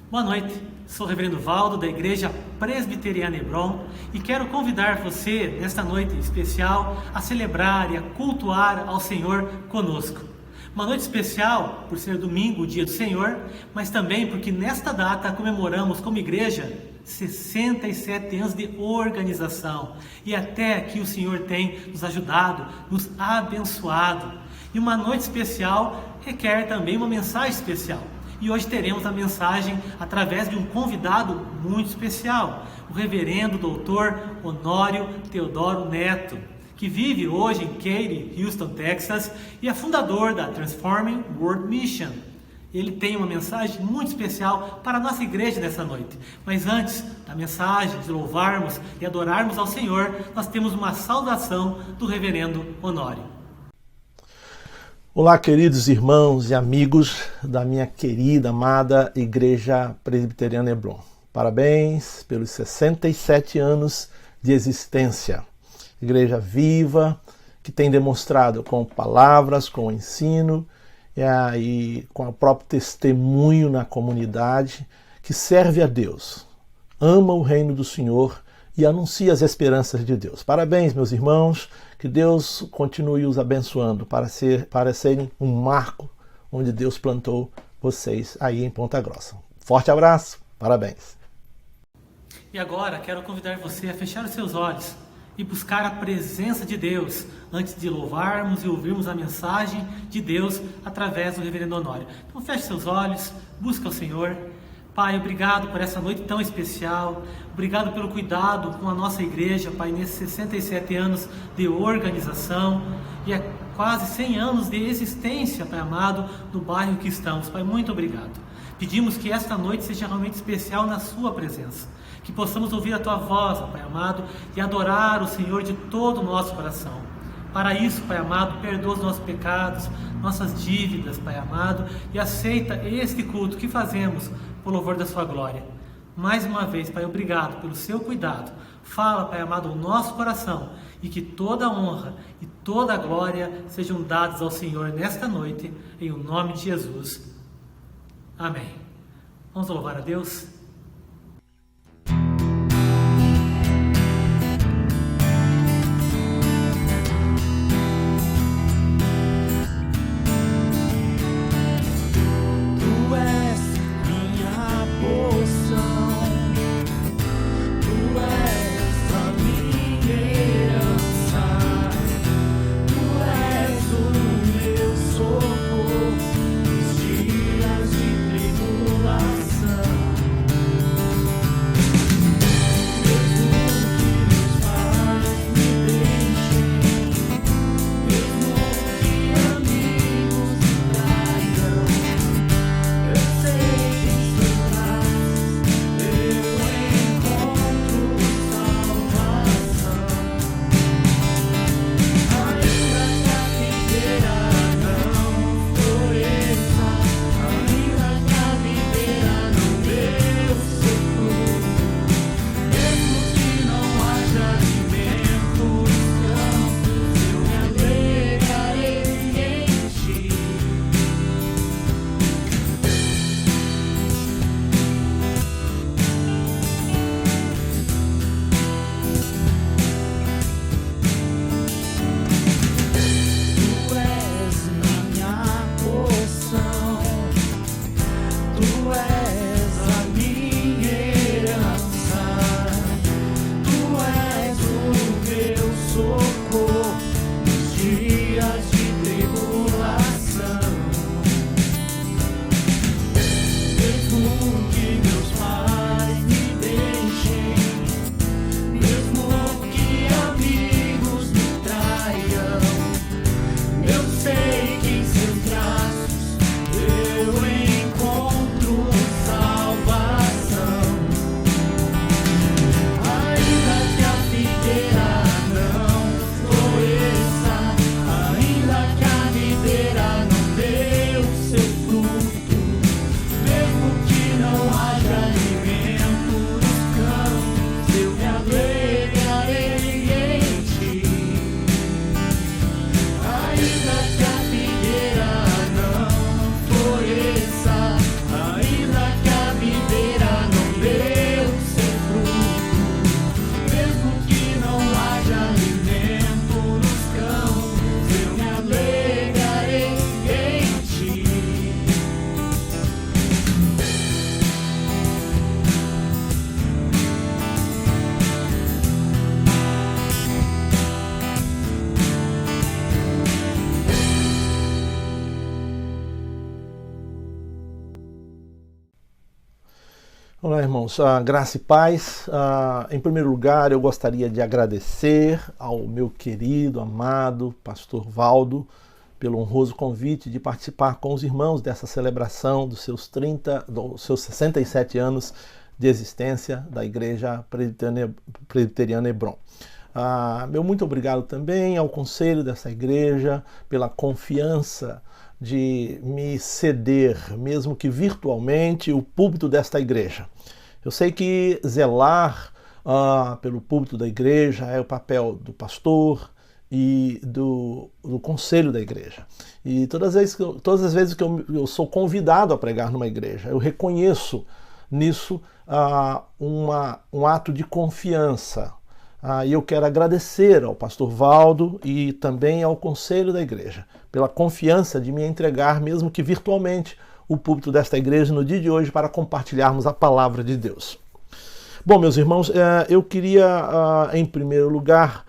Boa noite, sou o Reverendo Valdo da Igreja Presbiteriana Hebron e quero convidar você, nesta noite especial, a celebrar e a cultuar ao Senhor conosco. Uma noite especial por ser domingo, o dia do Senhor, mas também porque nesta data comemoramos como igreja 67 anos de organização e até aqui o Senhor tem nos ajudado, nos abençoado. E uma noite especial requer também uma mensagem especial. E hoje teremos a mensagem através de um convidado muito especial, o reverendo doutor Honório Teodoro Neto, que vive hoje em Katy, Houston, Texas, e é fundador da Transforming World Mission. Ele tem uma mensagem muito especial para a nossa igreja nessa noite. Mas antes da mensagem, de louvarmos e adorarmos ao Senhor, nós temos uma saudação do reverendo Honório. Olá, queridos irmãos e amigos da minha querida, amada Igreja Presbiteriana Hebron. Parabéns pelos 67 anos de existência. Igreja viva, que tem demonstrado com palavras, com ensino e com o próprio testemunho na comunidade, que serve a Deus, ama o reino do Senhor e anuncia as esperanças de Deus. Parabéns, meus irmãos, que Deus continue os abençoando para serem um marco onde Deus plantou vocês aí em Ponta Grossa. Forte abraço, parabéns. E agora quero convidar você a fechar os seus olhos e buscar a presença de Deus antes de louvarmos e ouvirmos a mensagem de Deus através do reverendo Honório. Então feche seus olhos, busca o Senhor. Pai, obrigado por essa noite tão especial, obrigado pelo cuidado com a nossa igreja, Pai, nesses 67 anos de organização e quase 100 anos de existência, Pai amado, no bairro que estamos. Pai, muito obrigado. Pedimos que esta noite seja realmente especial na Sua presença, que possamos ouvir a Tua voz, Pai amado, e adorar o Senhor de todo o nosso coração. Para isso, Pai amado, perdoa os nossos pecados, nossas dívidas, Pai amado, e aceita este culto que fazemos por louvor da Sua glória. Mais uma vez, Pai, obrigado pelo Seu cuidado. Fala, Pai amado, o nosso coração e que toda a honra e toda a glória sejam dadas ao Senhor nesta noite, em o nome de Jesus. Amém. Vamos louvar a Deus? Dias de tribulação. Olá, irmãos. Graça e paz. Em primeiro lugar, eu gostaria de agradecer ao meu querido, amado pastor Valdo pelo honroso convite de participar com os irmãos dessa celebração dos seus 67 anos de existência da Igreja Presbiteriana Hebron. Meu muito obrigado também ao conselho dessa igreja pela confiança de me ceder, mesmo que virtualmente, o púlpito desta igreja. Eu sei que zelar pelo púlpito da igreja é o papel do pastor e do conselho da igreja. E todas as vezes que eu sou convidado a pregar numa igreja, eu reconheço nisso um ato de confiança. E eu quero agradecer ao pastor Valdo e também ao conselho da igreja pela confiança de me entregar, mesmo que virtualmente, o púlpito desta igreja no dia de hoje para compartilharmos a palavra de Deus. Bom, meus irmãos, eu queria, em primeiro lugar,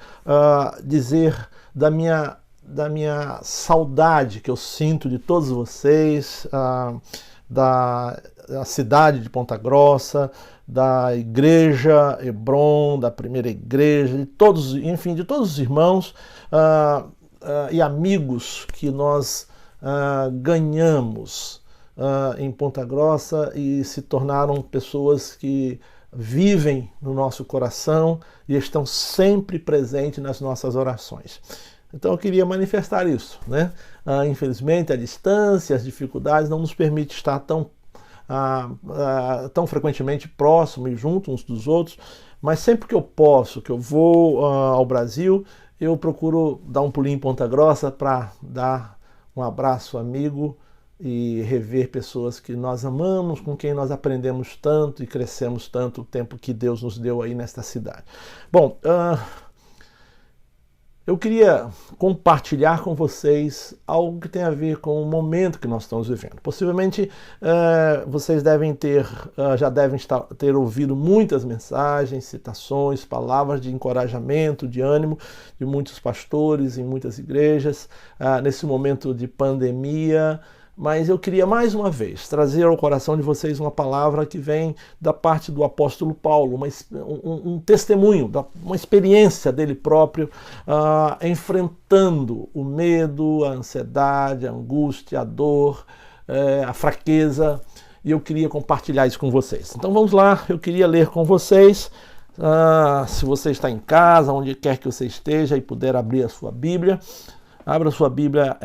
dizer da minha saudade que eu sinto de todos vocês, da cidade de Ponta Grossa, da igreja Hebron, da primeira igreja, de todos os irmãos e amigos que nós ganhamos em Ponta Grossa e se tornaram pessoas que vivem no nosso coração e estão sempre presentes nas nossas orações. Então eu queria manifestar isso, né? Infelizmente a distância, as dificuldades não nos permitem estar tão frequentemente próximos e juntos uns dos outros, mas sempre que eu posso, que eu vou ao Brasil, eu procuro dar um pulinho em Ponta Grossa para dar um abraço amigo e rever pessoas que nós amamos, com quem nós aprendemos tanto e crescemos tanto o tempo que Deus nos deu aí nesta cidade. Bom, eu queria compartilhar com vocês algo que tem a ver com o momento que nós estamos vivendo. Possivelmente vocês já devem ter ouvido muitas mensagens, citações, palavras de encorajamento, de ânimo de muitos pastores em muitas igrejas nesse momento de pandemia. Mas eu queria mais uma vez trazer ao coração de vocês uma palavra que vem da parte do apóstolo Paulo, um testemunho, uma experiência dele próprio, enfrentando o medo, a ansiedade, a angústia, a dor, a fraqueza, e eu queria compartilhar isso com vocês. Então vamos lá, eu queria ler com vocês, se você está em casa, onde quer que você esteja e puder abrir a sua Bíblia. Abra sua Bíblia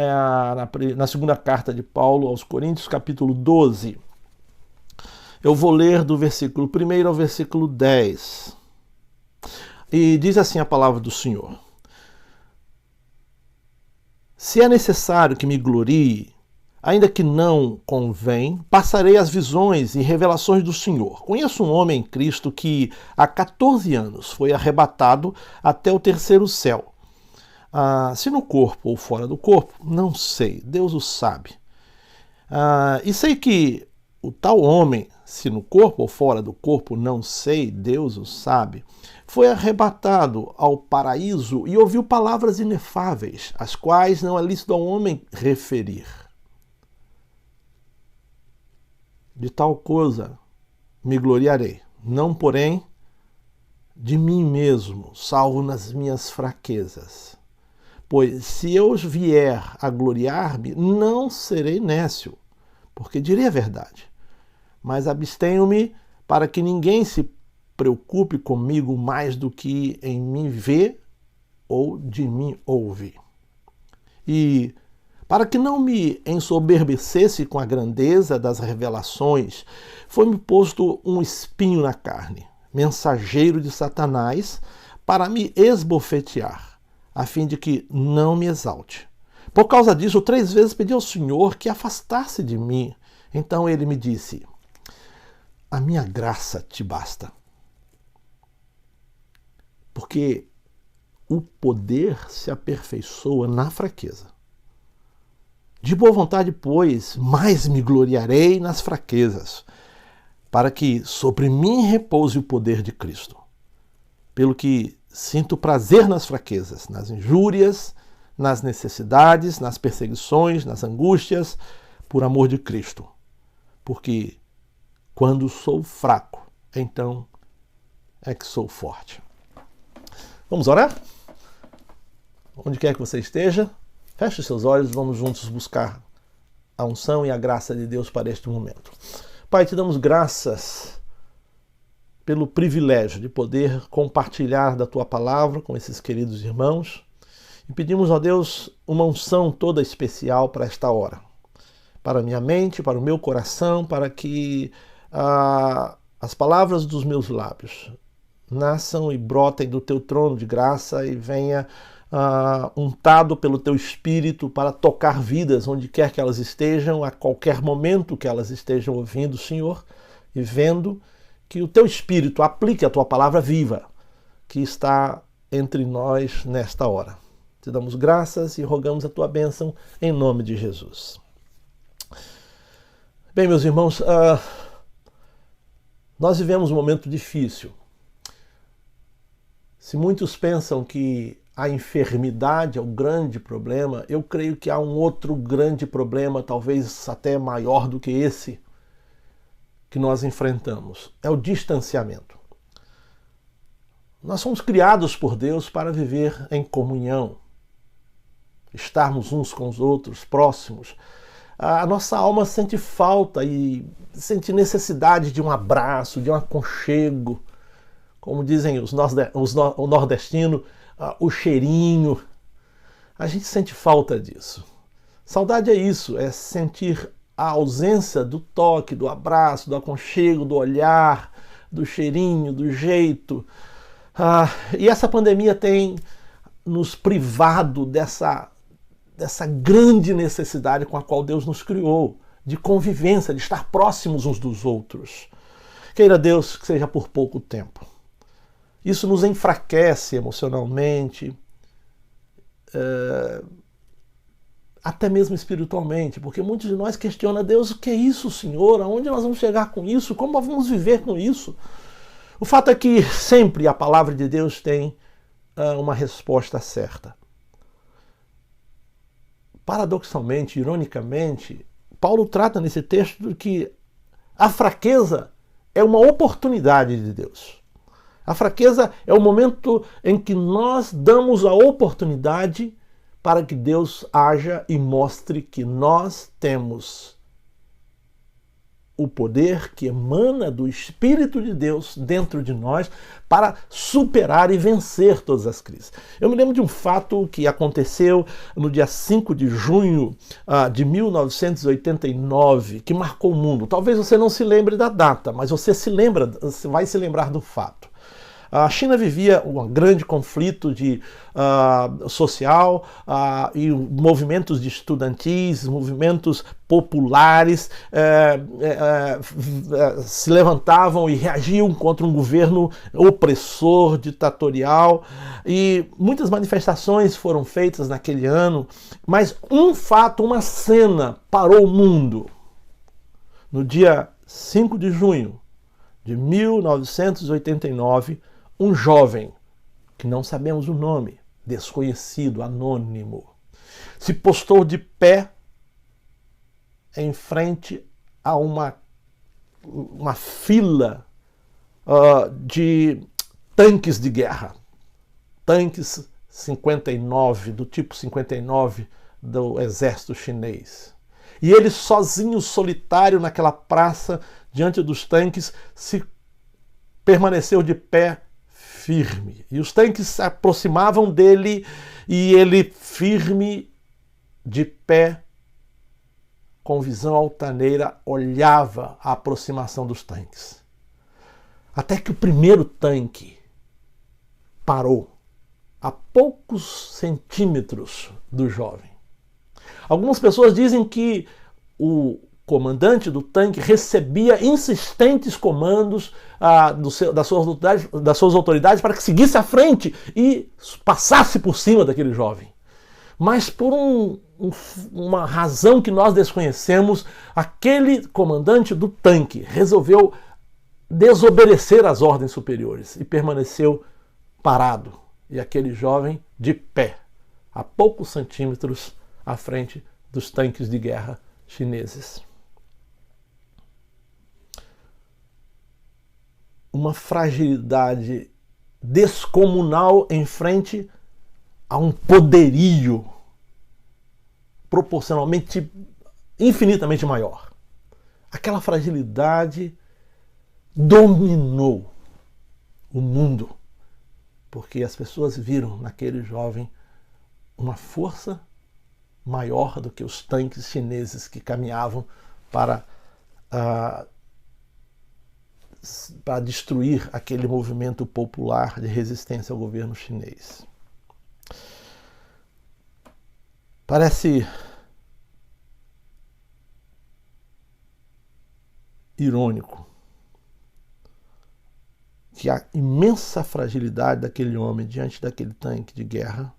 na segunda carta de Paulo aos Coríntios, capítulo 12. Eu vou ler do versículo 1 ao versículo 10. E diz assim a palavra do Senhor: Se é necessário que me glorie, ainda que não convém, passarei as visões e revelações do Senhor. Conheço um homem em Cristo que há 14 anos foi arrebatado até o terceiro céu. Se no corpo ou fora do corpo, não sei, Deus o sabe. E sei que o tal homem, se no corpo ou fora do corpo, não sei, Deus o sabe, foi arrebatado ao paraíso e ouviu palavras inefáveis, as quais não é lícito ao homem referir. De tal coisa me gloriarei, não porém de mim mesmo, salvo nas minhas fraquezas. Pois se eu vier a gloriar-me, não serei nécio, porque direi a verdade. Mas abstenho-me para que ninguém se preocupe comigo mais do que em mim vê ou de mim ouve. E para que não me ensoberbecesse com a grandeza das revelações, foi-me posto um espinho na carne, mensageiro de Satanás, para me esbofetear, a fim de que não me exalte. Por causa disso, 3 vezes pedi ao Senhor que afastasse de mim. Então ele me disse: a minha graça te basta. Porque o poder se aperfeiçoa na fraqueza. De boa vontade, pois, mais me gloriarei nas fraquezas, para que sobre mim repouse o poder de Cristo. Pelo que sinto prazer nas fraquezas, nas injúrias, nas necessidades, nas perseguições, nas angústias, por amor de Cristo. Porque quando sou fraco, então é que sou forte. Vamos orar? Onde quer que você esteja, feche os seus olhos, vamos juntos buscar a unção e a graça de Deus para este momento. Pai, te damos graças pelo privilégio de poder compartilhar da tua palavra com esses queridos irmãos e pedimos a Deus uma unção toda especial para esta hora, para a minha mente, para o meu coração, para que as palavras dos meus lábios nasçam e brotem do teu trono de graça e venha untado pelo teu Espírito para tocar vidas onde quer que elas estejam, a qualquer momento que elas estejam ouvindo, Senhor, e vendo que o teu Espírito aplique a tua palavra viva que está entre nós nesta hora. Te damos graças e rogamos a tua bênção em nome de Jesus. Bem, meus irmãos, nós vivemos um momento difícil. Se muitos pensam que a enfermidade é o grande problema, eu creio que há um outro grande problema, talvez até maior do que esse, que nós enfrentamos. É o distanciamento. Nós somos criados por Deus para viver em comunhão, estarmos uns com os outros, próximos. A nossa alma sente falta e sente necessidade de um abraço, de um aconchego, como dizem o nordestino, o cheirinho. A gente sente falta disso. Saudade é isso, é sentir a ausência do toque, do abraço, do aconchego, do olhar, do cheirinho, do jeito. E essa pandemia tem nos privado dessa grande necessidade com a qual Deus nos criou, de convivência, de estar próximos uns dos outros. Queira Deus que seja por pouco tempo. Isso nos enfraquece emocionalmente, até mesmo espiritualmente, porque muitos de nós questionam: Deus, o que é isso, Senhor? Aonde nós vamos chegar com isso? Como nós vamos viver com isso? O fato é que sempre a palavra de Deus tem uma resposta certa. Paradoxalmente, ironicamente, Paulo trata nesse texto de que a fraqueza é uma oportunidade de Deus. A fraqueza é o momento em que nós damos a oportunidade para que Deus haja e mostre que nós temos o poder que emana do Espírito de Deus dentro de nós para superar e vencer todas as crises. Eu me lembro de um fato que aconteceu no dia 5 de junho de 1989, que marcou o mundo. Talvez você não se lembre da data, mas você vai se lembrar do fato. A China vivia um grande conflito social e movimentos de estudantis, movimentos populares se levantavam e reagiam contra um governo opressor, ditatorial, e muitas manifestações foram feitas naquele ano, mas um fato, uma cena parou o mundo. No dia 5 de junho de 1989, um jovem, que não sabemos o nome, desconhecido, anônimo, se postou de pé em frente a uma fila de tanques de guerra. Tanques 59, do tipo 59 do exército chinês. E ele sozinho, solitário, naquela praça, diante dos tanques, se permaneceu de pé firme. E os tanques se aproximavam dele e ele, firme, de pé, com visão altaneira, olhava a aproximação dos tanques. Até que o primeiro tanque parou a poucos centímetros do jovem. Algumas pessoas dizem que o comandante do tanque recebia insistentes comandos das suas autoridades para que seguisse à frente e passasse por cima daquele jovem. Mas por uma razão que nós desconhecemos, aquele comandante do tanque resolveu desobedecer às ordens superiores e permaneceu parado. E aquele jovem de pé, a poucos centímetros à frente dos tanques de guerra chineses. uma fragilidade descomunal em frente a um poderio proporcionalmente, infinitamente maior. Aquela fragilidade dominou o mundo, porque as pessoas viram naquele jovem uma força maior do que os tanques chineses que caminhavam para destruir aquele movimento popular de resistência ao governo chinês. Parece irônico que a imensa fragilidade daquele homem diante daquele tanque de guerra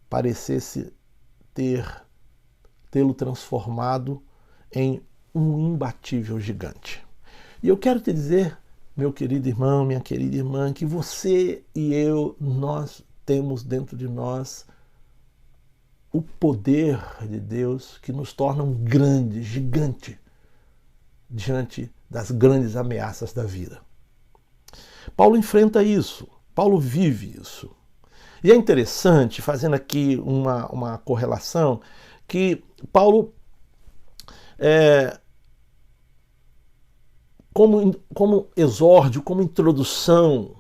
parecesse tê-lo transformado em um imbatível gigante. E eu quero te dizer, meu querido irmão, minha querida irmã, que você e eu, nós temos dentro de nós o poder de Deus que nos torna um grande, gigante, diante das grandes ameaças da vida. Paulo enfrenta isso, Paulo vive isso. E é interessante, fazendo aqui uma correlação, que Paulo, como exórdio, como introdução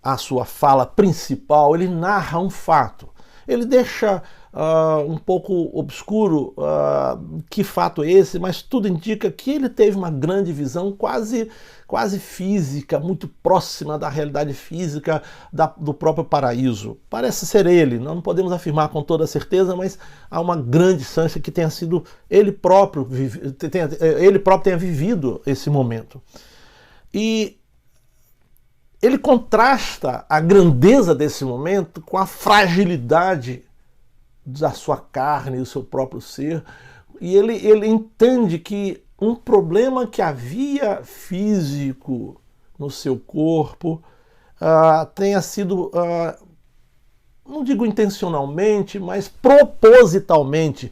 à sua fala principal, ele narra um fato. Ele deixa um pouco obscuro que fato é esse, mas tudo indica que ele teve uma grande visão quase física, muito próxima da realidade física do próprio paraíso. Parece ser ele, não podemos afirmar com toda certeza, mas há uma grande chance que tenha sido ele próprio tenha vivido esse momento. E ele contrasta a grandeza desse momento com a fragilidade da sua carne e do seu próprio ser. E ele entende que um problema que havia físico no seu corpo tenha sido, não digo intencionalmente, mas propositalmente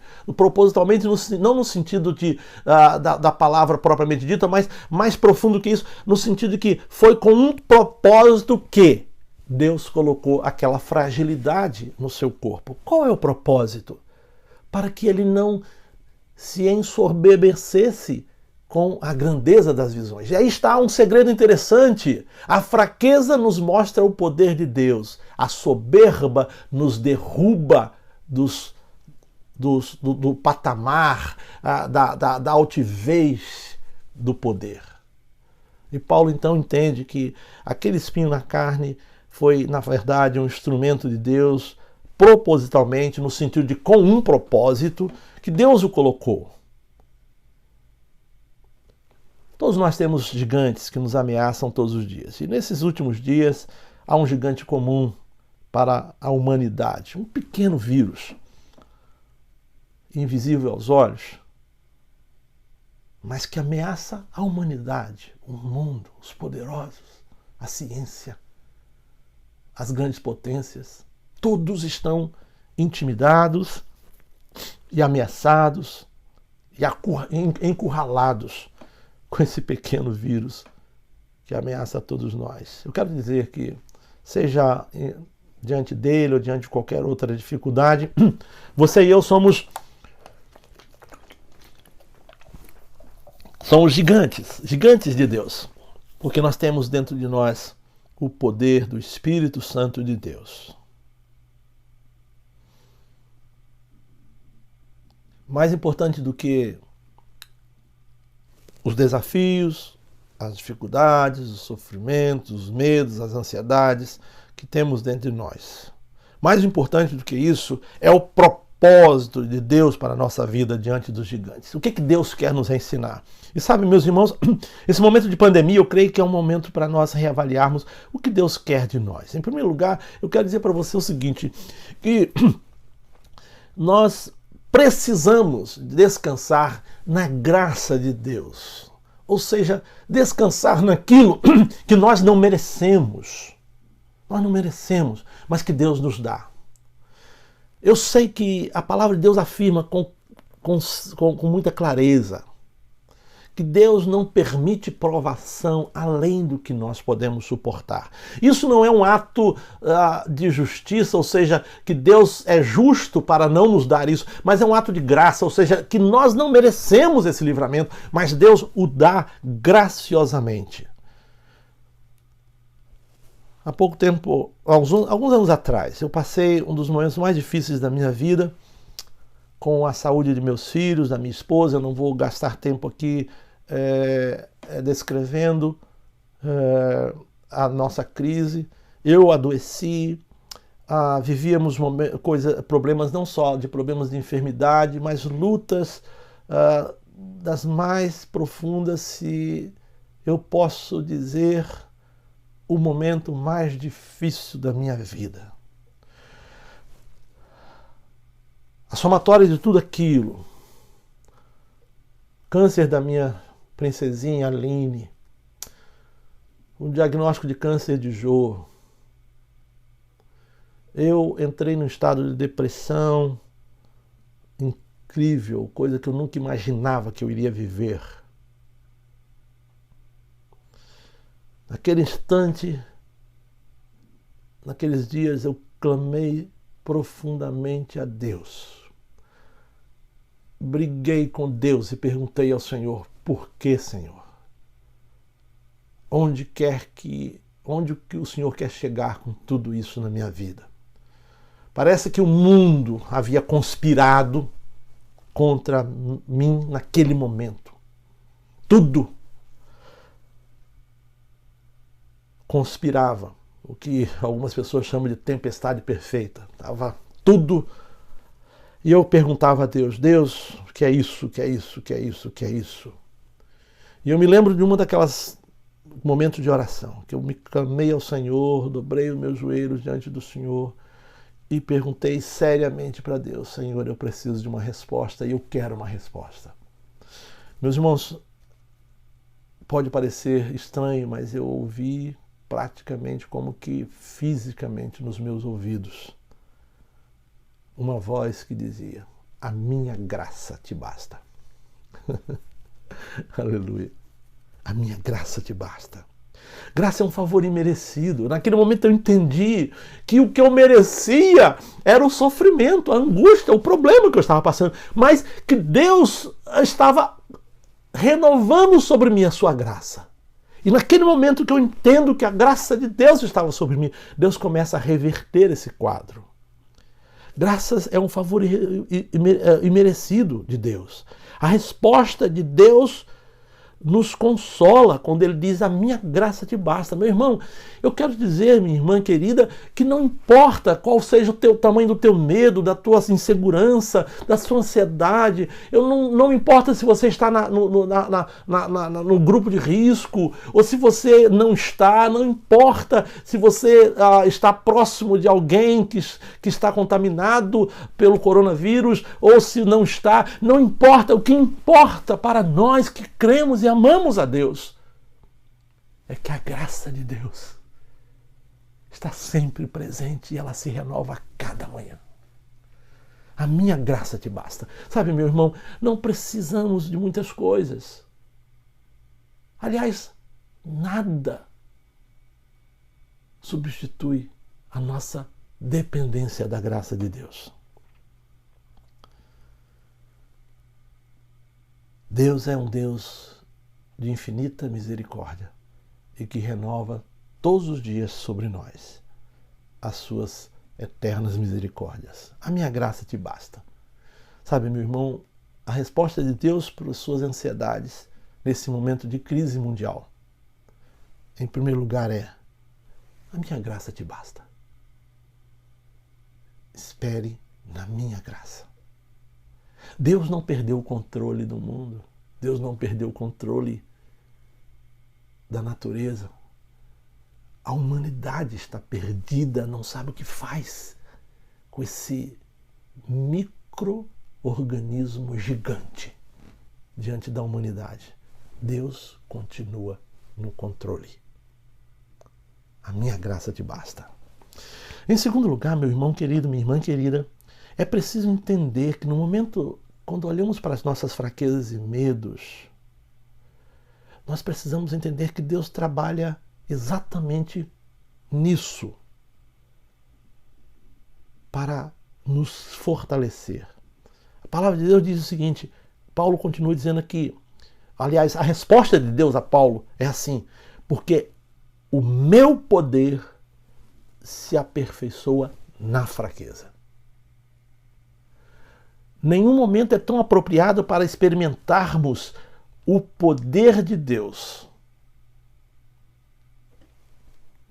não no sentido da palavra propriamente dita, mas mais profundo que isso, no sentido de que foi com um propósito que Deus colocou aquela fragilidade no seu corpo. Qual é o propósito? Para que ele não se ensoberbecesse com a grandeza das visões. E aí está um segredo interessante. A fraqueza nos mostra o poder de Deus. A soberba nos derruba do patamar, da altivez do poder. E Paulo então entende que aquele espinho na carne foi, na verdade, um instrumento de Deus propositalmente, no sentido de com um propósito, que Deus o colocou. Todos nós temos gigantes que nos ameaçam todos os dias. E nesses últimos dias há um gigante comum para a humanidade, um pequeno vírus, invisível aos olhos, mas que ameaça a humanidade, o mundo, os poderosos, a ciência, as grandes potências. Todos estão intimidados e ameaçados e encurralados com esse pequeno vírus que ameaça a todos nós. Eu quero dizer que, seja diante dele ou diante de qualquer outra dificuldade, você e eu somos gigantes de Deus, porque nós temos dentro de nós o poder do Espírito Santo de Deus. Mais importante do que os desafios, as dificuldades, os sofrimentos, os medos, as ansiedades que temos dentro de nós. Mais importante do que isso é o propósito de Deus para a nossa vida diante dos gigantes. O que Deus quer nos ensinar? E sabe, meus irmãos, esse momento de pandemia eu creio que é um momento para nós reavaliarmos o que Deus quer de nós. Em primeiro lugar, eu quero dizer para você o seguinte, que nós precisamos descansar na graça de Deus. Ou seja, descansar naquilo que nós não merecemos. Nós não merecemos, mas que Deus nos dá. Eu sei que a palavra de Deus afirma com muita clareza que Deus não permite provação além do que nós podemos suportar. Isso não é um ato de justiça, ou seja, que Deus é justo para não nos dar isso, mas é um ato de graça, ou seja, que nós não merecemos esse livramento, mas Deus o dá graciosamente. Há pouco tempo, alguns anos atrás, eu passei um dos momentos mais difíceis da minha vida com a saúde de meus filhos, da minha esposa. Eu não vou gastar tempo aqui descrevendo a nossa crise. Eu adoeci, vivíamos problemas não só de problemas de enfermidade, mas lutas das mais profundas, se eu posso dizer, o momento mais difícil da minha vida. A somatória de tudo aquilo, câncer da minha princesinha Aline, o diagnóstico de câncer de Jô, eu entrei num estado de depressão incrível, coisa que eu nunca imaginava que eu iria viver. Naquele instante, naqueles dias, eu clamei profundamente a Deus. Briguei com Deus e perguntei ao Senhor: por que, Senhor? Onde que o Senhor quer chegar com tudo isso na minha vida? Parece que o mundo havia conspirado contra mim naquele momento. Tudo conspirava, o que algumas pessoas chamam de tempestade perfeita. Estava tudo. E eu perguntava a Deus: Deus, o que é isso, o que é isso, o que é isso, o que é isso? E eu me lembro de uma daquelas momentos de oração, que eu me clamei ao Senhor, dobrei os meus joelhos diante do Senhor e perguntei seriamente para Deus: Senhor, eu preciso de uma resposta e eu quero uma resposta. Meus irmãos, pode parecer estranho, mas eu ouvi praticamente como que fisicamente nos meus ouvidos uma voz que dizia: a minha graça te basta. Aleluia. A minha graça te basta. Graça é um favor imerecido. Naquele momento eu entendi que o que eu merecia era o sofrimento, a angústia, o problema que eu estava passando, mas que Deus estava renovando sobre mim a sua graça. E naquele momento que eu entendo que a graça de Deus estava sobre mim, Deus começa a reverter esse quadro. Graças é um favor imerecido de Deus. A resposta de Deus nos consola quando Ele diz: a minha graça te basta. Meu irmão, eu quero dizer, minha irmã querida, que não importa qual seja o tamanho do teu medo, da tua insegurança, da sua ansiedade, não importa se você está no grupo de risco ou se você não está, não importa se você está próximo de alguém que está contaminado pelo coronavírus ou se não está, não importa. O que importa para nós que cremos e amamos a Deus é que a graça de Deus está sempre presente e ela se renova a cada manhã. A minha graça te basta. Sabe, meu irmão, não precisamos de muitas coisas. Aliás, nada substitui a nossa dependência da graça de Deus. Deus é um Deus de infinita misericórdia e que renova todos os dias sobre nós as suas eternas misericórdias. A minha graça te basta. Sabe, meu irmão, a resposta de Deus para as suas ansiedades nesse momento de crise mundial, em primeiro lugar, é: a minha graça te basta. Espere na minha graça. Deus não perdeu o controle do mundo. Deus não perdeu o controle da natureza. A humanidade está perdida, não sabe o que faz com esse micro-organismo gigante diante da humanidade. Deus continua no controle. A minha graça te basta. Em segundo lugar, meu irmão querido, minha irmã querida, é preciso entender que no momento, quando olhamos para as nossas fraquezas e medos, nós precisamos entender que Deus trabalha exatamente nisso, para nos fortalecer. A palavra de Deus diz o seguinte, Paulo continua dizendo aqui, aliás, a resposta de Deus a Paulo é assim, porque o meu poder se aperfeiçoa na fraqueza. Nenhum momento é tão apropriado para experimentarmos o poder de Deus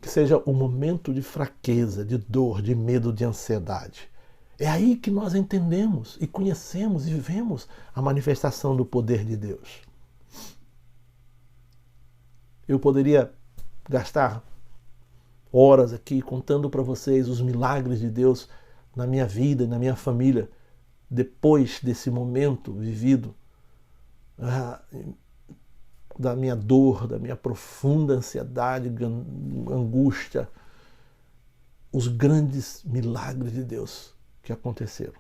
que seja o momento de fraqueza, de dor, de medo, de ansiedade. É aí que nós entendemos e conhecemos e vivemos a manifestação do poder de Deus. Eu poderia gastar horas aqui contando para vocês os milagres de Deus na minha vida e na minha família, depois desse momento vivido, da minha dor, da minha profunda ansiedade, angústia, os grandes milagres de Deus que aconteceram.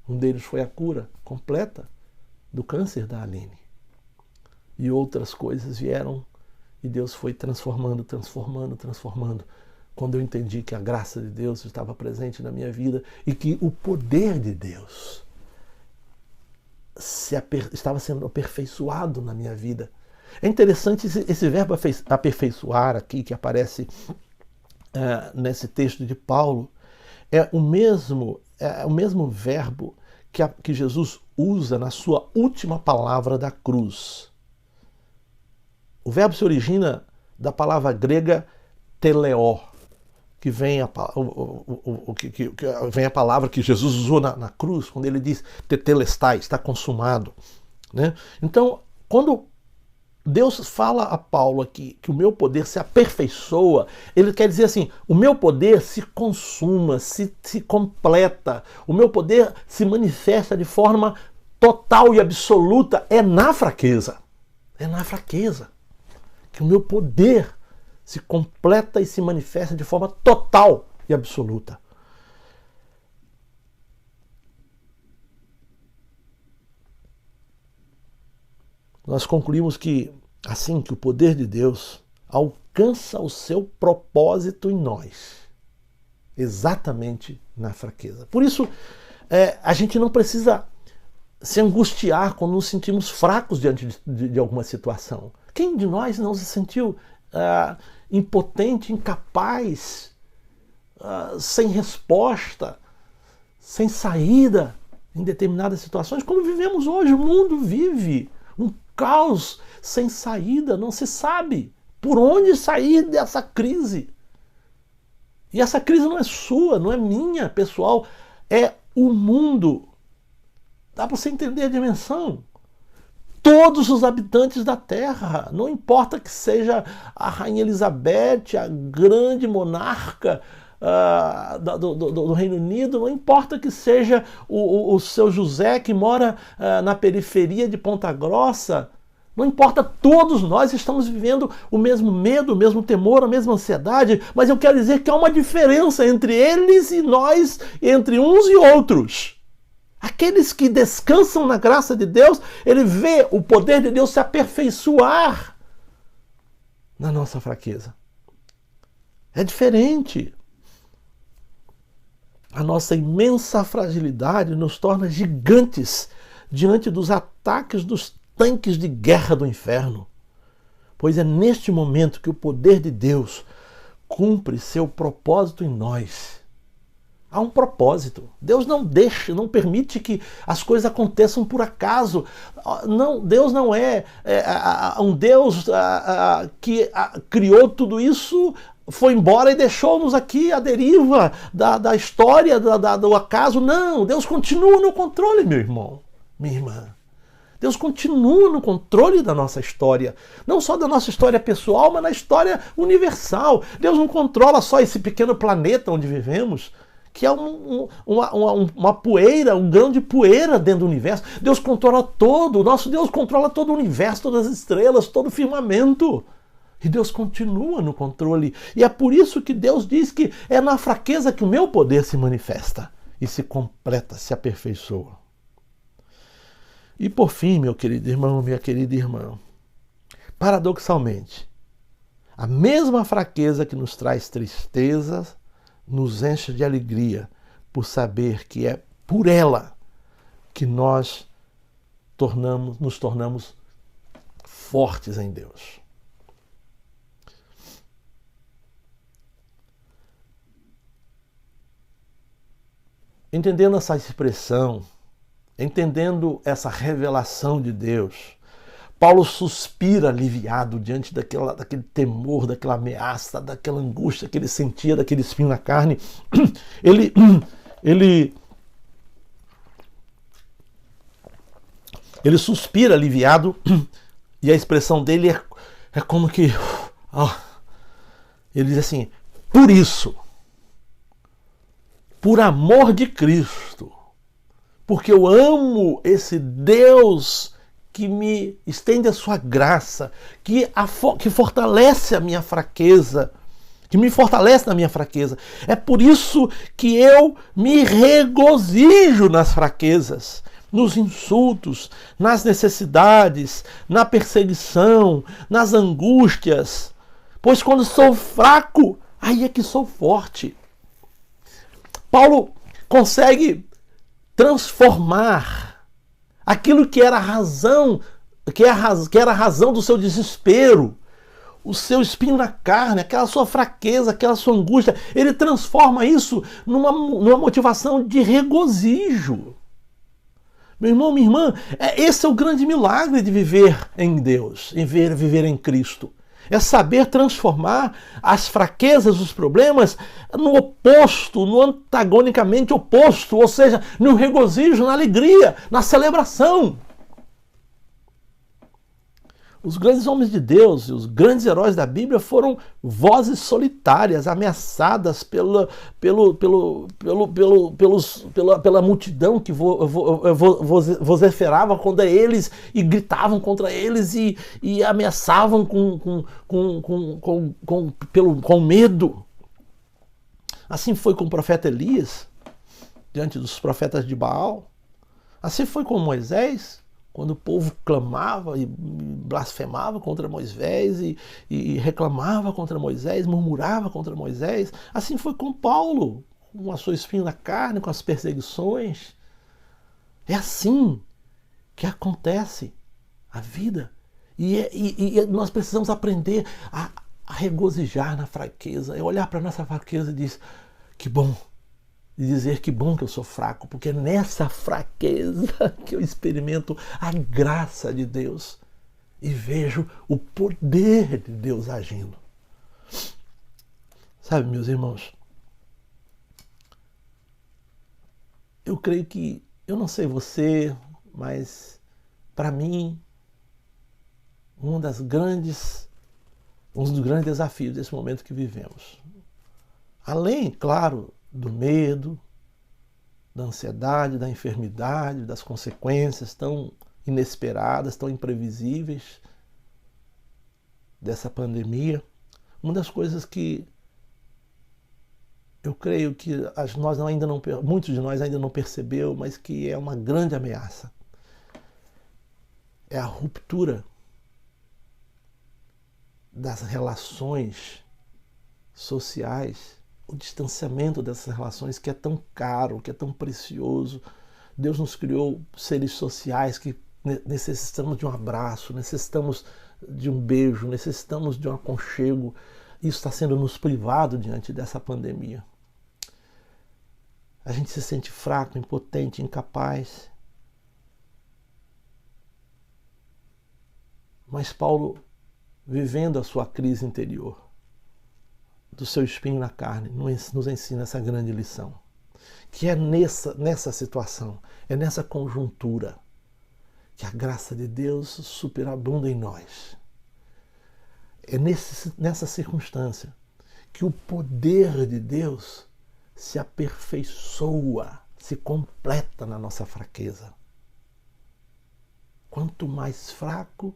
Um deles foi a cura completa do câncer da Aline. E outras coisas vieram e Deus foi transformando. Quando eu entendi que a graça de Deus estava presente na minha vida e que o poder de Deus estava sendo aperfeiçoado na minha vida. É interessante esse verbo aperfeiçoar aqui, que aparece nesse texto de Paulo, é o mesmo verbo que Jesus usa na sua última palavra da cruz. O verbo se origina da palavra grega teleó, que vem a palavra que Jesus usou na cruz, quando ele diz tetelestai, está consumado. Né? Então, quando Deus fala a Paulo aqui que o meu poder se aperfeiçoa, ele quer dizer assim, o meu poder se consuma, se completa, o meu poder se manifesta de forma total e absoluta, é na fraqueza que o meu poder se completa e se manifesta de forma total e absoluta. Nós concluímos que, assim que o poder de Deus alcança o seu propósito em nós, exatamente na fraqueza. Por isso, a gente não precisa se angustiar quando nos sentimos fracos diante de alguma situação. Quem de nós não se sentiu impotente, incapaz, sem resposta, sem saída em determinadas situações? Como vivemos hoje, o mundo vive um caos sem saída, não se sabe por onde sair dessa crise. E essa crise não é sua, não é minha, pessoal, é o mundo. Dá para você entender a dimensão. Todos os habitantes da Terra, não importa que seja a Rainha Elizabeth, a grande monarca do Reino Unido, não importa que seja o seu José que mora na periferia de Ponta Grossa, não importa, todos nós estamos vivendo o mesmo medo, o mesmo temor, a mesma ansiedade, mas eu quero dizer que há uma diferença entre eles e nós, entre uns e outros. Aqueles que descansam na graça de Deus, ele vê o poder de Deus se aperfeiçoar na nossa fraqueza. É diferente. A nossa imensa fragilidade nos torna gigantes diante dos ataques dos tanques de guerra do inferno. Pois é neste momento que o poder de Deus cumpre seu propósito em nós. Há um propósito. Deus não permite que as coisas aconteçam por acaso. Não, Deus não é um Deus que criou tudo isso, foi embora e deixou-nos aqui à deriva da história, do acaso. Não, Deus continua no controle, meu irmão, minha irmã. Deus continua no controle da nossa história. Não só da nossa história pessoal, mas na história universal. Deus não controla só esse pequeno planeta onde vivemos, que é uma poeira, um grão de poeira dentro do universo. Deus controla todo, o nosso Deus controla todo o universo, todas as estrelas, todo o firmamento. E Deus continua no controle. E é por isso que Deus diz que é na fraqueza que o meu poder se manifesta e se completa, se aperfeiçoa. E por fim, meu querido irmão, minha querida irmã, paradoxalmente, a mesma fraqueza que nos traz tristeza nos enche de alegria por saber que é por ela que nós nos tornamos fortes em Deus. Entendendo essa expressão, entendendo essa revelação de Deus, Paulo suspira aliviado diante daquele temor, daquela ameaça, daquela angústia que ele sentia, daquele espinho na carne. Ele suspira aliviado e a expressão dele é como que... ele diz assim, por isso, por amor de Cristo, porque eu amo esse Deus que me estende a sua graça, que fortalece a minha fraqueza, que me fortalece na minha fraqueza. É por isso que eu me regozijo nas fraquezas, nos insultos, nas necessidades, na perseguição, nas angústias. Pois quando sou fraco, aí é que sou forte. Paulo consegue transformar aquilo que era a razão, que era a razão do seu desespero, o seu espinho na carne, aquela sua fraqueza, aquela sua angústia, ele transforma isso numa motivação de regozijo. Meu irmão, minha irmã, esse é o grande milagre de viver em Deus, viver em Cristo. É saber transformar as fraquezas, os problemas, no oposto, no antagonicamente oposto, ou seja, no regozijo, na alegria, na celebração. Os grandes homens de Deus e os grandes heróis da Bíblia foram vozes solitárias, ameaçadas pela multidão que vociferava contra eles e gritavam contra eles e ameaçavam com medo. Assim foi com o profeta Elias, diante dos profetas de Baal. Assim foi com Moisés, quando o povo clamava e blasfemava contra Moisés e reclamava contra Moisés, murmurava contra Moisés. Assim foi com Paulo, com a sua espinha na carne, com as perseguições. É assim que acontece a vida. E nós precisamos aprender a regozijar na fraqueza, é olhar para a nossa fraqueza e dizer, que bom. E dizer que bom que eu sou fraco, porque é nessa fraqueza que eu experimento a graça de Deus e vejo o poder de Deus agindo. Sabe, meus irmãos, eu creio que, eu não sei você, mas para mim, um dos grandes desafios desse momento que vivemos, além, claro, do medo, da ansiedade, da enfermidade, das consequências tão inesperadas, tão imprevisíveis dessa pandemia. Uma das coisas que eu creio que muitos de nós ainda não percebeu, mas que é uma grande ameaça, é a ruptura das relações sociais, o distanciamento dessas relações que é tão caro, que é tão precioso. Deus nos criou seres sociais que necessitamos de um abraço, necessitamos de um beijo, necessitamos de um aconchego. Isso está sendo nos privado diante dessa pandemia. A gente se sente fraco, impotente, incapaz. Mas Paulo, vivendo a sua crise interior, do seu espinho na carne, nos ensina essa grande lição. Que é nessa situação, é nessa conjuntura, que a graça de Deus superabunda em nós. É nessa circunstância que o poder de Deus se aperfeiçoa, se completa na nossa fraqueza. Quanto mais fraco,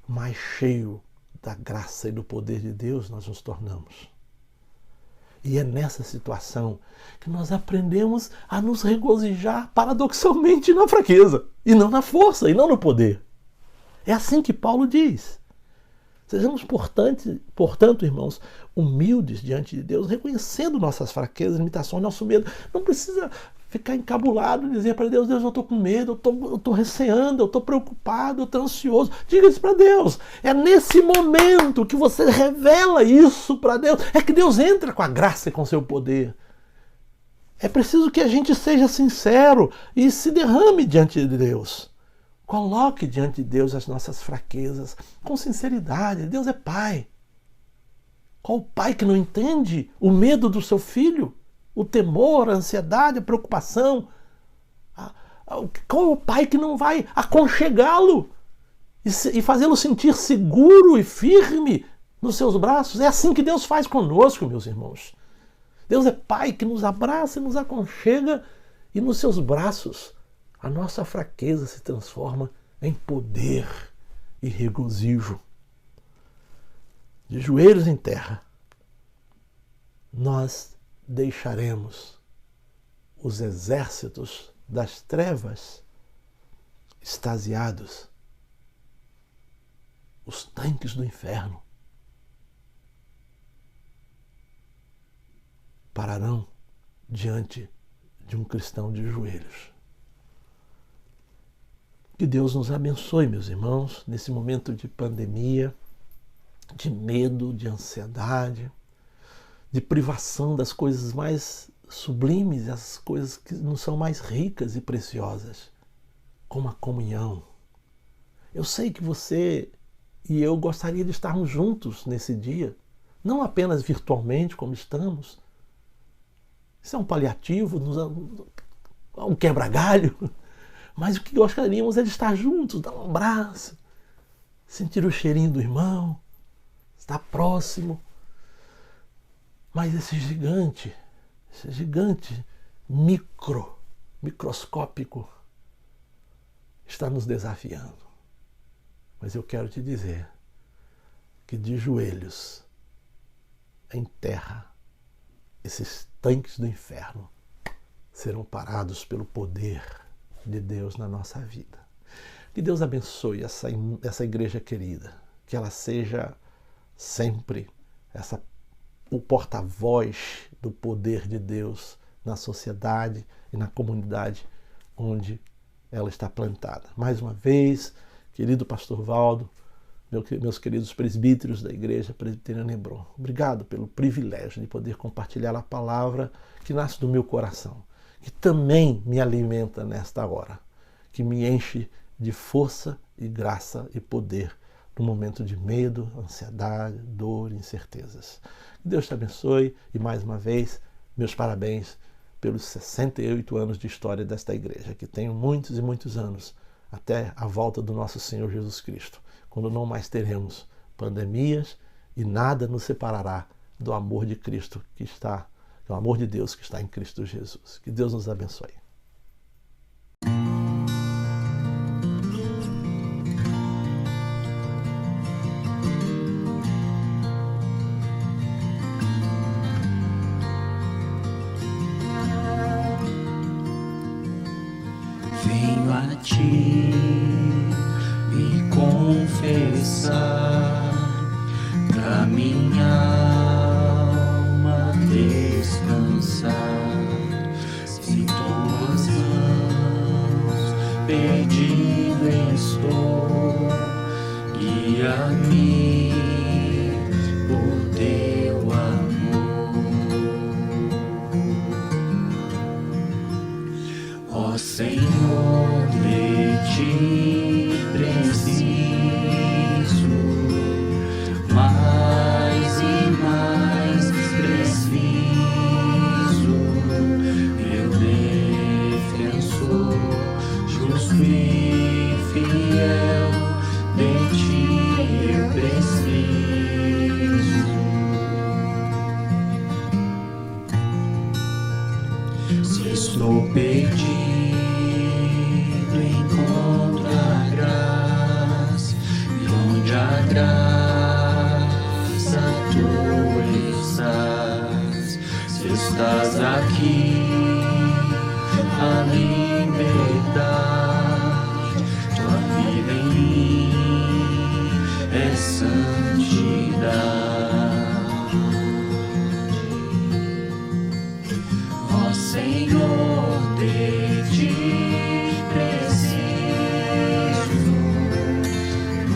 mais cheio da graça e do poder de Deus nós nos tornamos. E é nessa situação que nós aprendemos a nos regozijar paradoxalmente na fraqueza, e não na força, e não no poder. É assim que Paulo diz. Sejamos, portanto, irmãos, humildes diante de Deus, reconhecendo nossas fraquezas, limitações, nosso medo. Não precisa ficar encabulado e dizer para Deus, eu estou com medo, eu estou receando, eu estou preocupado, eu estou ansioso. Diga isso para Deus. É nesse momento que você revela isso para Deus. É que Deus entra com a graça e com o seu poder. É preciso que a gente seja sincero e se derrame diante de Deus. Coloque diante de Deus as nossas fraquezas com sinceridade. Deus é Pai. Qual pai que não entende o medo do seu filho? O temor, a ansiedade, a preocupação? Qual o pai que não vai aconchegá-lo e fazê-lo sentir seguro e firme nos seus braços? É assim que Deus faz conosco, meus irmãos. Deus é Pai que nos abraça e nos aconchega, e nos seus braços a nossa fraqueza se transforma em poder e regozijo. De joelhos em terra, nós deixaremos os exércitos das trevas extasiados, os tanques do inferno pararão diante de um cristão de joelhos. Que Deus nos abençoe, meus irmãos, nesse momento de pandemia, de medo, de ansiedade, de privação das coisas mais sublimes, as coisas que não são mais ricas e preciosas, como a comunhão. Eu sei que você e eu gostaria de estarmos juntos nesse dia, não apenas virtualmente como estamos. Isso é um paliativo, um quebra-galho. Mas o que gostaríamos é de estar juntos, dar um abraço, sentir o cheirinho do irmão, estar próximo. Mas esse gigante microscópico, está nos desafiando. Mas eu quero te dizer que de joelhos em terra, esses tanques do inferno serão parados pelo poder de Deus na nossa vida. Que Deus abençoe essa igreja querida, que ela seja sempre o porta-voz do poder de Deus na sociedade e na comunidade onde ela está plantada. Mais uma vez, querido pastor Valdo, meus queridos presbíteros da Igreja Presbiteriana Hebron, obrigado pelo privilégio de poder compartilhar a palavra que nasce do meu coração, que também me alimenta nesta hora, que me enche de força e graça e poder no momento de medo, ansiedade, dor e incertezas. Que Deus te abençoe e, mais uma vez, meus parabéns pelos 68 anos de história desta igreja, que tenho muitos e muitos anos até a volta do nosso Senhor Jesus Cristo, quando não mais teremos pandemias e nada nos separará do amor de Cristo do amor de Deus que está em Cristo Jesus. Que Deus nos abençoe. Venho a ti me confessar, pra minha alma descansar. Em tuas mãos perdido estou, guia-me por teu amor. Ó Senhor, de ti preciso, mais e mais preciso, meu defensor, justo e fiel, de ti eu preciso. Se estou perdido, encontro a graça, e onde a graça tu estás. Se estás aqui, a liberdade, tua vida em mim de ti preciso,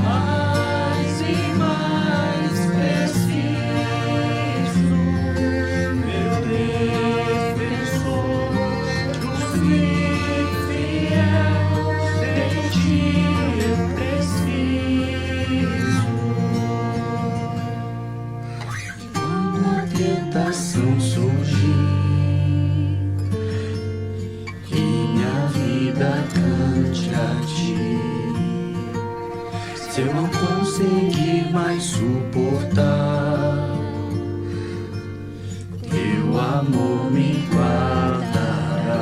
mais e mais preciso, meu defensor, justo e fiel, de ti eu preciso. Quando a tentação surgir, que minha vida cante a ti. Se eu não conseguir mais suportar, teu amor me guardará.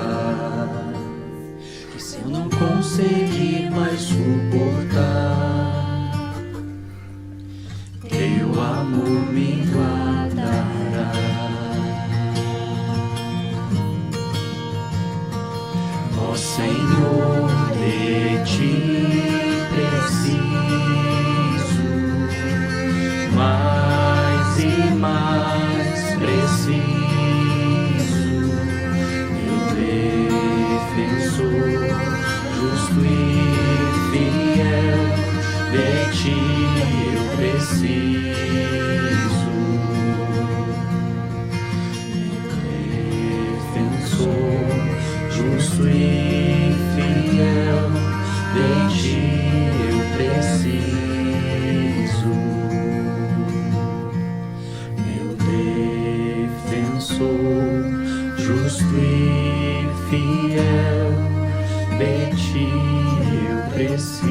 E se eu não conseguir mais suportar, teu amor me guardará. Ó Senhor, de ti preciso, mais e mais preciso, meu defensor, justo e fiel, de ti eu preciso. Justo e fiel, de ti eu preciso, meu defensor, justo e fiel, de ti eu preciso.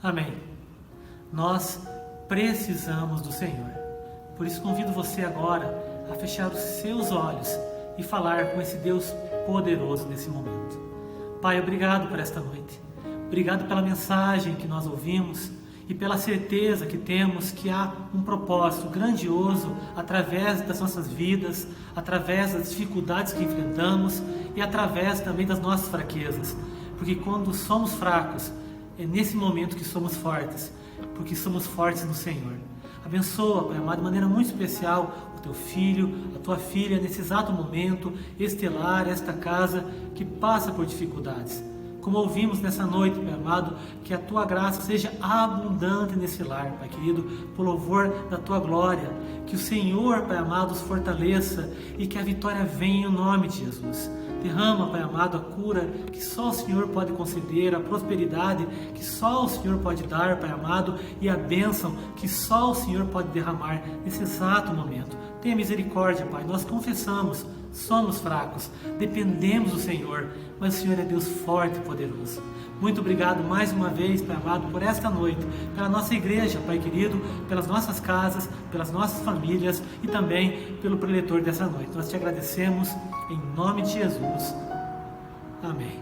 Amém. Nós precisamos do Senhor. Por isso convido você agora a fechar os seus olhos e falar com esse Deus poderoso nesse momento. Pai, obrigado por esta noite. Obrigado pela mensagem que nós ouvimos e pela certeza que temos que há um propósito grandioso através das nossas vidas, através das dificuldades que enfrentamos e através também das nossas fraquezas. Porque quando somos fracos, é nesse momento que somos fortes, porque somos fortes no Senhor. Abençoa, Pai amado, de maneira muito especial o teu filho, a tua filha, nesse exato momento, este lar, esta casa que passa por dificuldades. Como ouvimos nessa noite, Pai amado, que a tua graça seja abundante nesse lar, Pai querido, por louvor da tua glória. Que o Senhor, Pai amado, os fortaleça e que a vitória venha em nome de Jesus. Derrama, Pai amado, a cura que só o Senhor pode conceder, a prosperidade que só o Senhor pode dar, Pai amado, e a bênção que só o Senhor pode derramar nesse exato momento. Tenha misericórdia, Pai. Nós confessamos, somos fracos, dependemos do Senhor, mas o Senhor é Deus forte e poderoso. Muito obrigado mais uma vez, Pai amado, por esta noite, pela nossa igreja, Pai querido, pelas nossas casas, pelas nossas famílias e também pelo preletor dessa noite. Nós te agradecemos em nome de Jesus. Amém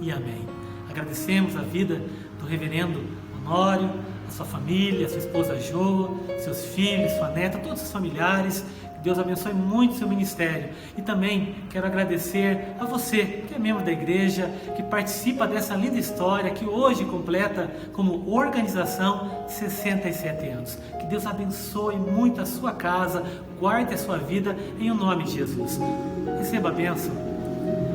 e amém. Agradecemos a vida do reverendo Honório, a sua família, a sua esposa Jo, seus filhos, sua neta, todos os familiares. Que Deus abençoe muito o seu ministério. E também quero agradecer a você, que é membro da igreja, que participa dessa linda história, que hoje completa como organização 67 anos. Que Deus abençoe muito a sua casa, guarde a sua vida em o nome de Jesus. Receba a bênção.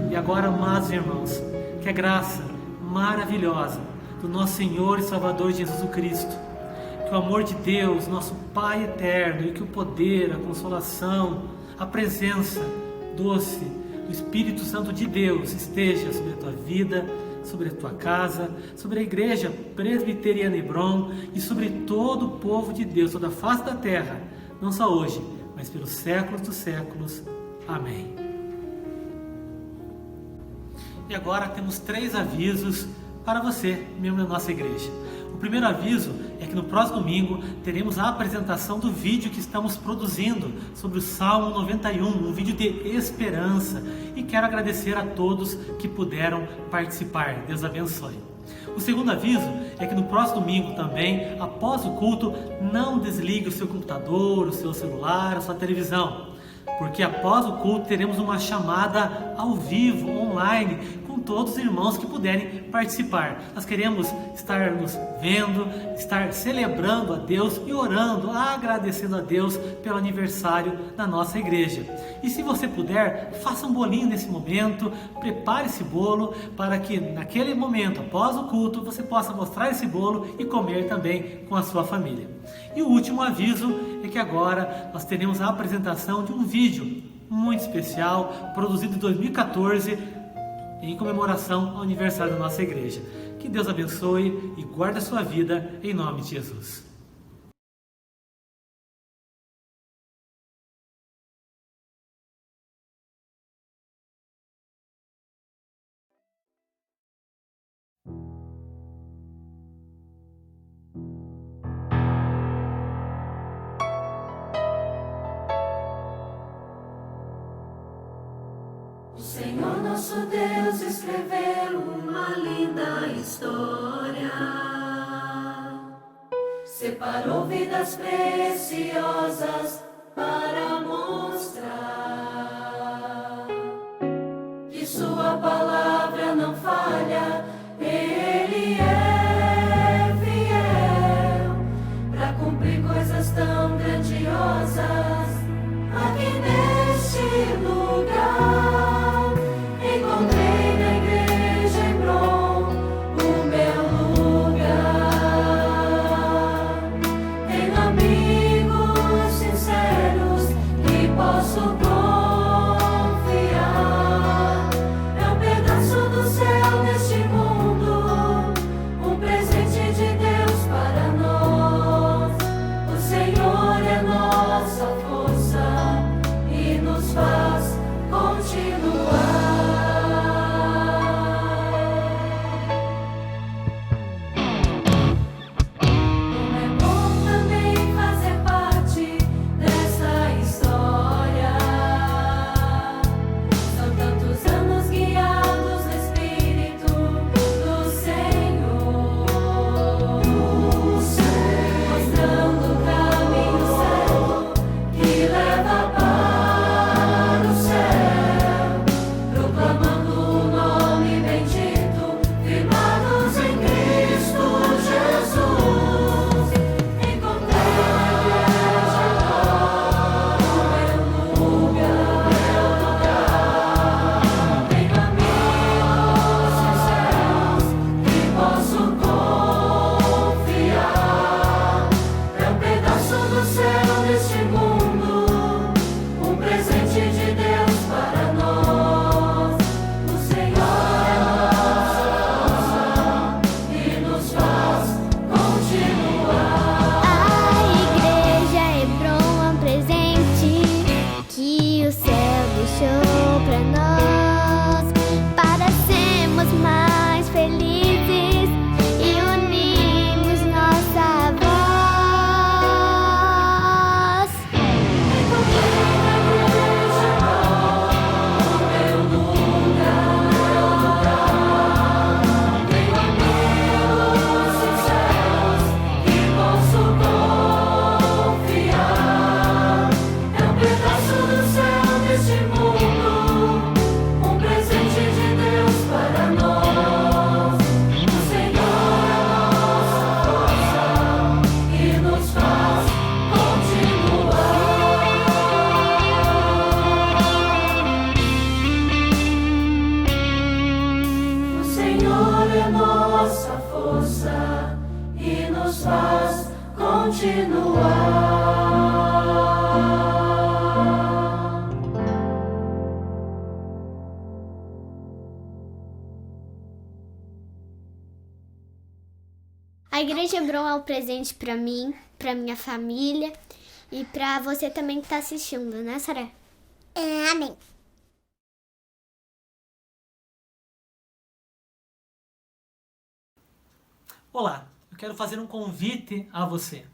E agora, amados irmãos, que a graça maravilhosa do nosso Senhor e Salvador Jesus Cristo, que o amor de Deus, nosso Pai eterno, e que o poder, a consolação, a presença doce do Espírito Santo de Deus esteja sobre a tua vida, sobre a tua casa, sobre a igreja presbiteriana Hebron e sobre todo o povo de Deus, toda a face da terra, não só hoje, mas pelos séculos dos séculos. Amém. E agora temos 3 avisos para você, membro da nossa igreja. O primeiro aviso é que no próximo domingo teremos a apresentação do vídeo que estamos produzindo sobre o Salmo 91, um vídeo de esperança. E quero agradecer a todos que puderam participar. Deus abençoe. O segundo aviso é que no próximo domingo também, após o culto, não desligue o seu computador, o seu celular, a sua televisão. Porque após o culto teremos uma chamada ao vivo, online, com todos os irmãos que puderem participar. Nós queremos estar nos vendo, estar celebrando a Deus e orando, agradecendo a Deus pelo aniversário da nossa igreja. E se você puder, faça um bolinho nesse momento, prepare esse bolo para que naquele momento, após o culto, você possa mostrar esse bolo e comer também com a sua família. E o último aviso é que agora nós teremos a apresentação de um vídeo muito especial, produzido em 2014, em comemoração ao aniversário da nossa igreja. Que Deus abençoe e guarde a sua vida em nome de Jesus. O Senhor nosso Deus escreveu uma linda história, separou vidas preciosas para mostrar que sua palavra não falha, Ele é fiel para cumprir coisas tão grandiosas aqui neste lugar. Encontrei na igreja Hebron o meu lugar. Tenho amigos sinceros que posso confiar. É um pedaço do céu neste mundo, um presente de Deus para nós. O Senhor é nossa força e nos faz continuar. A Igreja Hebron é um presente para mim, para minha família e para você também que está assistindo, né, Sarah? Amém. Olá, eu quero fazer um convite a você.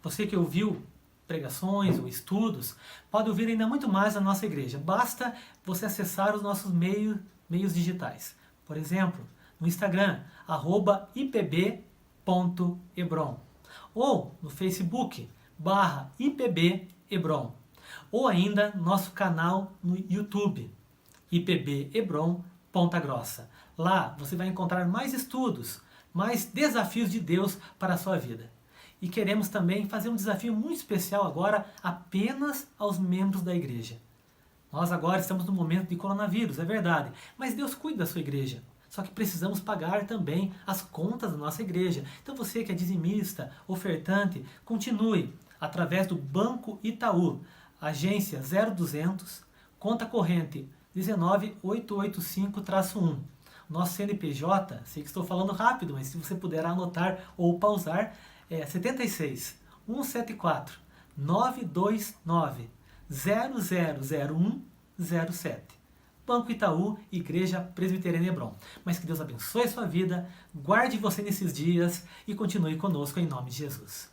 Você que ouviu pregações ou estudos, pode ouvir ainda muito mais na nossa igreja. Basta você acessar os nossos meios digitais. Por exemplo, no Instagram, @ipb.hebron, ou no Facebook, /IPB Hebron, ou ainda nosso canal no YouTube, IPB Hebron Ponta Grossa. Lá você vai encontrar mais estudos, mais desafios de Deus para a sua vida. E queremos também fazer um desafio muito especial agora apenas aos membros da igreja. Nós agora estamos no momento de coronavírus, é verdade, mas Deus cuida da sua igreja. Só que precisamos pagar também as contas da nossa igreja. Então você que é dizimista, ofertante, continue através do Banco Itaú, agência 0200, conta corrente 19885-1. Nosso CNPJ, sei que estou falando rápido, mas se você puder anotar ou pausar, é 76 174 929 0001 07. Banco Itaú, Igreja Presbiteriana Hebron. Mas que Deus abençoe a sua vida, guarde você nesses dias e continue conosco em nome de Jesus.